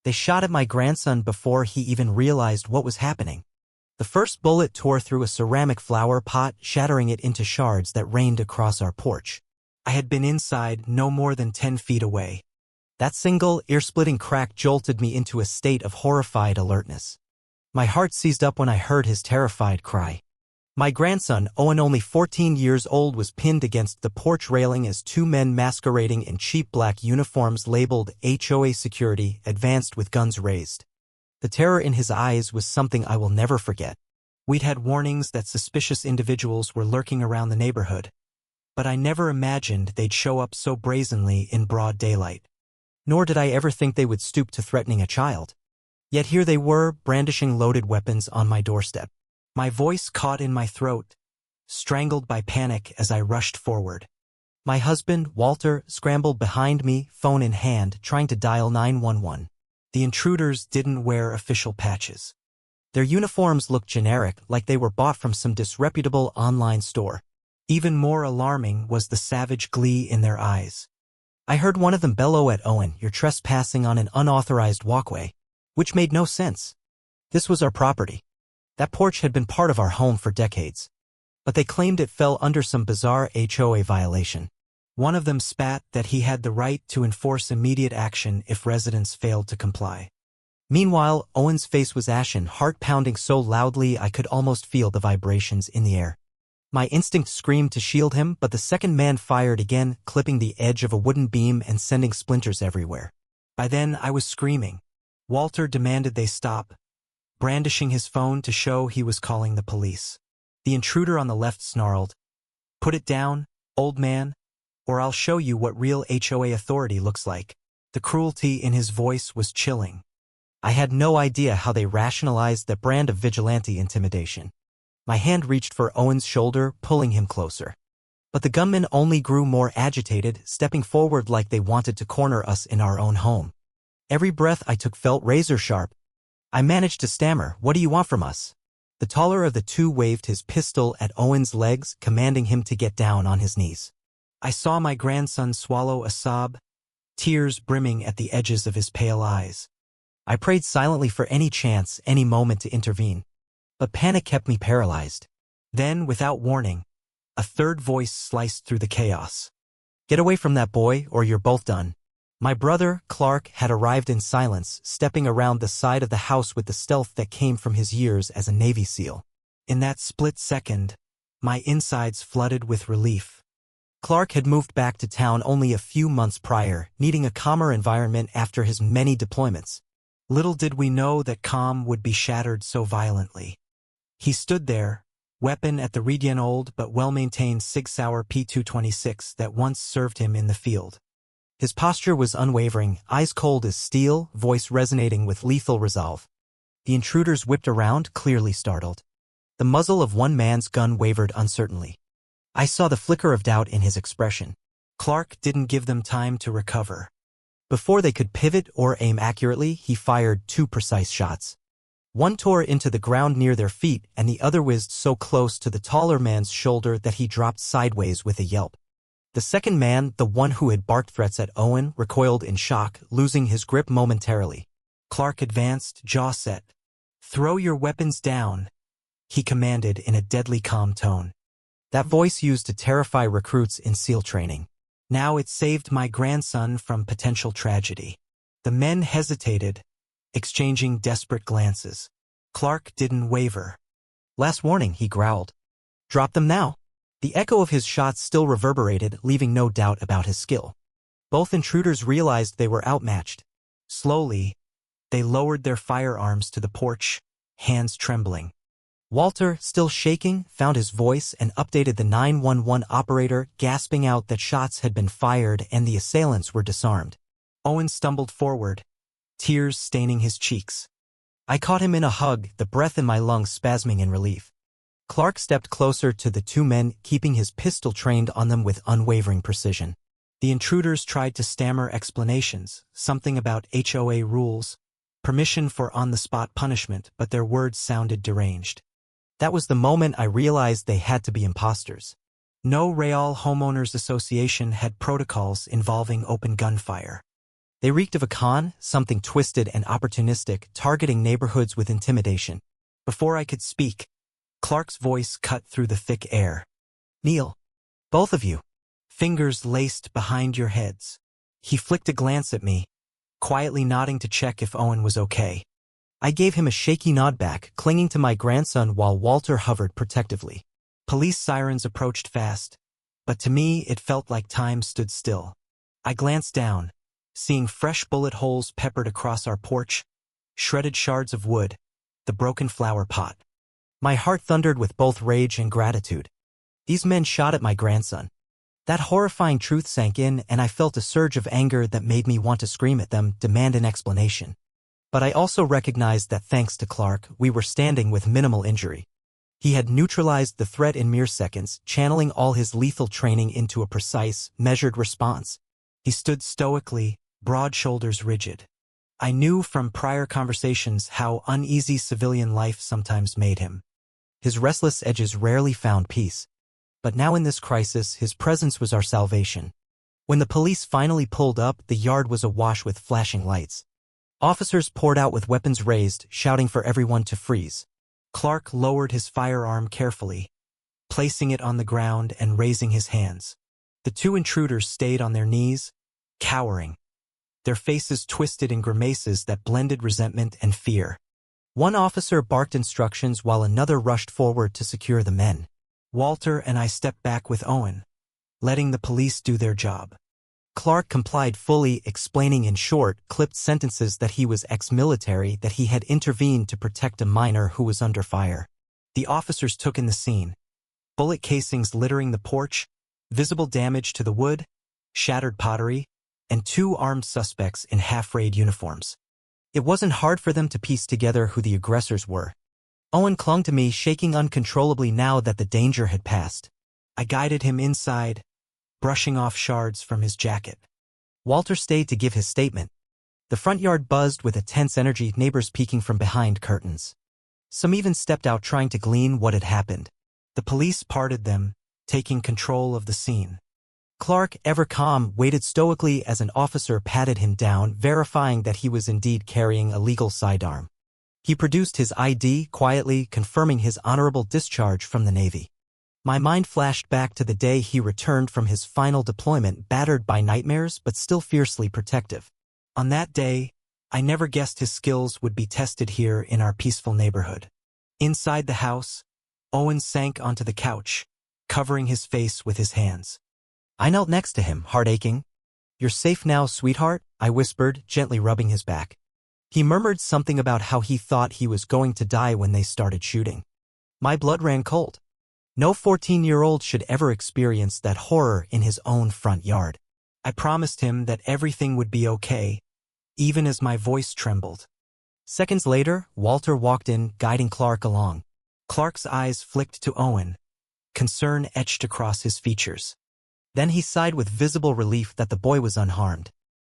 They shot at my grandson before he even realized what was happening. The first bullet tore through a ceramic flower pot, shattering it into shards that rained across our porch. I had been inside no more than 10 feet away. That single, ear-splitting crack jolted me into a state of horrified alertness. My heart seized up when I heard his terrified cry. My grandson, Owen, only 14 years old, was pinned against the porch railing as two men masquerading in cheap black uniforms labeled HOA security advanced with guns raised. The terror in his eyes was something I will never forget. We'd had warnings that suspicious individuals were lurking around the neighborhood, but I never imagined they'd show up so brazenly in broad daylight. Nor did I ever think they would stoop to threatening a child. Yet here they were, brandishing loaded weapons on my doorstep. My voice caught in my throat, strangled by panic as I rushed forward. My husband, Walter, scrambled behind me, phone in hand, trying to dial 911. The intruders didn't wear official patches. Their uniforms looked generic, like they were bought from some disreputable online store. Even more alarming was the savage glee in their eyes. I heard one of them bellow at Owen, "You're trespassing on an unauthorized walkway," which made no sense. This was our property. That porch had been part of our home for decades. But they claimed it fell under some bizarre HOA violation. One of them spat that he had the right to enforce immediate action if residents failed to comply. Meanwhile, Owen's face was ashen, heart pounding so loudly I could almost feel the vibrations in the air. My instinct screamed to shield him, but the second man fired again, clipping the edge of a wooden beam and sending splinters everywhere. By then, I was screaming. Walter demanded they stop, brandishing his phone to show he was calling the police. The intruder on the left snarled, "Put it down, old man, or I'll show you what real HOA authority looks like." The cruelty in his voice was chilling. I had no idea how they rationalized that brand of vigilante intimidation. My hand reached for Owen's shoulder, pulling him closer. But the gunmen only grew more agitated, stepping forward like they wanted to corner us in our own home. Every breath I took felt razor-sharp. I managed to stammer, "What do you want from us?" The taller of the two waved his pistol at Owen's legs, commanding him to get down on his knees. I saw my grandson swallow a sob, tears brimming at the edges of his pale eyes. I prayed silently for any chance, any moment to intervene. But panic kept me paralyzed. Then, without warning, a third voice sliced through the chaos. "Get away from that boy, or you're both done." My brother, Clark, had arrived in silence, stepping around the side of the house with the stealth that came from his years as a Navy SEAL. In that split second, my insides flooded with relief. Clark had moved back to town only a few months prior, needing a calmer environment after his many deployments. Little did we know that calm would be shattered so violently. He stood there, weapon at the regen old but well-maintained Sig Sauer P226 that once served him in the field. His posture was unwavering, eyes cold as steel, voice resonating with lethal resolve. The intruders whipped around, clearly startled. The muzzle of one man's gun wavered uncertainly. I saw the flicker of doubt in his expression. Clark didn't give them time to recover. Before they could pivot or aim accurately, he fired two precise shots. One tore into the ground near their feet, and the other whizzed so close to the taller man's shoulder that he dropped sideways with a yelp. The second man, the one who had barked threats at Owen, recoiled in shock, losing his grip momentarily. Clark advanced, jaw set. "Throw your weapons down," he commanded in a deadly calm tone. That voice used to terrify recruits in SEAL training. Now it saved my grandson from potential tragedy. The men hesitated, exchanging desperate glances. Clark didn't waver. "Last warning," he growled. "Drop them now." The echo of his shots still reverberated, leaving no doubt about his skill. Both intruders realized they were outmatched. Slowly, they lowered their firearms to the porch, hands trembling. Walter, still shaking, found his voice and updated the 911 operator, gasping out that shots had been fired and the assailants were disarmed. Owen stumbled forward, tears staining his cheeks. I caught him in a hug, the breath in my lungs spasming in relief. Clark stepped closer to the two men, keeping his pistol trained on them with unwavering precision. The intruders tried to stammer explanations, something about HOA rules, permission for on-the-spot punishment, but their words sounded deranged. That was the moment I realized they had to be imposters. No Real Homeowners Association had protocols involving open gunfire. They reeked of a con, something twisted and opportunistic, targeting neighborhoods with intimidation. Before I could speak, Clark's voice cut through the thick air. "Kneel. Both of you. Fingers laced behind your heads." He flicked a glance at me, quietly nodding to check if Owen was okay. I gave him a shaky nod back, clinging to my grandson while Walter hovered protectively. Police sirens approached fast, but to me it felt like time stood still. I glanced down, seeing fresh bullet holes peppered across our porch, shredded shards of wood, the broken flower pot. My heart thundered with both rage and gratitude. These men shot at my grandson. That horrifying truth sank in, and I felt a surge of anger that made me want to scream at them, demand an explanation. But I also recognized that thanks to Clark, we were standing with minimal injury. He had neutralized the threat in mere seconds, channeling all his lethal training into a precise, measured response. He stood stoically, broad shoulders rigid. I knew from prior conversations how uneasy civilian life sometimes made him. His restless edges rarely found peace. But now in this crisis, his presence was our salvation. When the police finally pulled up, the yard was awash with flashing lights. Officers poured out with weapons raised, shouting for everyone to freeze. Clark lowered his firearm carefully, placing it on the ground and raising his hands. The two intruders stayed on their knees, cowering, their faces twisted in grimaces that blended resentment and fear. One officer barked instructions while another rushed forward to secure the men. Walter and I stepped back with Owen, letting the police do their job. Clark complied fully, explaining in short, clipped sentences that he was ex-military, that he had intervened to protect a minor who was under fire. The officers took in the scene. Bullet casings littering the porch, visible damage to the wood, shattered pottery, and two armed suspects in half-raid uniforms. It wasn't hard for them to piece together who the aggressors were. Owen clung to me, shaking uncontrollably now that the danger had passed. I guided him inside, brushing off shards from his jacket. Walter stayed to give his statement. The front yard buzzed with a tense energy, neighbors peeking from behind curtains. Some even stepped out trying to glean what had happened. The police parted them, taking control of the scene. Clark, ever calm, waited stoically as an officer patted him down, verifying that he was indeed carrying a legal sidearm. He produced his ID quietly, confirming his honorable discharge from the Navy. My mind flashed back to the day he returned from his final deployment, battered by nightmares but still fiercely protective. On that day, I never guessed his skills would be tested here in our peaceful neighborhood. Inside the house, Owen sank onto the couch, covering his face with his hands. I knelt next to him, heart aching. "You're safe now, sweetheart," I whispered, gently rubbing his back. He murmured something about how he thought he was going to die when they started shooting. My blood ran cold. No 14-year-old should ever experience that horror in his own front yard. I promised him that everything would be okay, even as my voice trembled. Seconds later, Walter walked in, guiding Clark along. Clark's eyes flicked to Owen, concern etched across his features. Then he sighed with visible relief that the boy was unharmed.